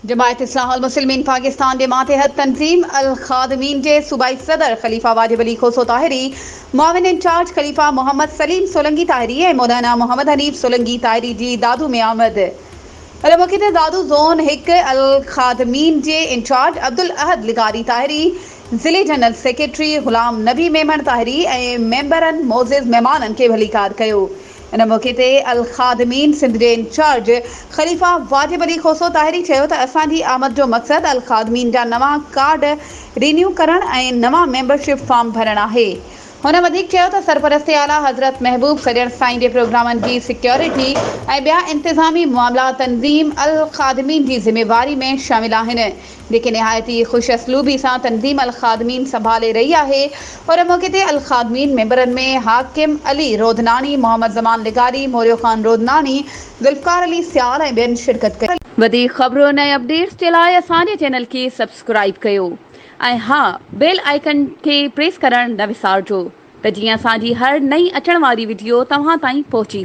जमायत इस्लाहुल मुस्लिमीन पाकिस्तान जे मातहत तंजीम अल खादमीन जे सूबाई सदर खलीफा वाजिब अली खोसो ताहिरी, मुआविन इंचार्ज खलीफा मोहम्मद सलीम सोलंकी ताहिरी ऐं मौलाना मोहम्मद हनीफ सोलंकी ताहिरी जी दादू में आमद। अल मौके ते दादू ज़ोन 1 अल खादमीन जे इंचार्ज अब्दुल अहद लिगारी ताहिरी, ज़िले जनरल सेक्रेटरी गुलाम नबी मेमण ताहिरी ऐं मेंबरनि मोज़िज़ महिमाननि खे भलीकार कयो। इन मौके ते अल खादमीन सिंध जे इंचार्ज खलीफा वाजिब अली खोसो ताहिरी चयो त असांजी आमद जो मक़सदु अल खादमीन जा नवां कार्ड रिन्यू करण ऐं नवां मेंबरशिप फॉर्म भरण आहे। हुन वधीक चयो त सरपरस्ते आला हज़रत महबूब सॼण साईं जे प्रोग्रामनि जी सिक्योरिटी ऐं ॿिया इंतिज़ामी मामला तंज़ीम अल खादमीन जी ज़िम्मेवारी में शामिल आहिनि, जेके निहायती ख़ुशि असलूबी सां तंज़ीम अल खादमीन संभाले रही आहे। और मौके ते अल खादमीन मेंबरनि में हाकिम अली रोधनानी, मोहम्मद ज़मान लिगारी, मोरियो ख़ान रोधनानी, ज़ुल्फ़कार अली सियाल ऐं ॿियनि शिरकत कई। वधीक ख़बरुनि ऐं अपडेट्स जे लाइ असांजे चैनल खे सब्सक्राइब कयो ऐं हा, बेल आइकन खे प्रेस करणु न विसारिजो त जीअं असांजी हर नई अचण वारी वीडियो तव्हां ताईं पहुची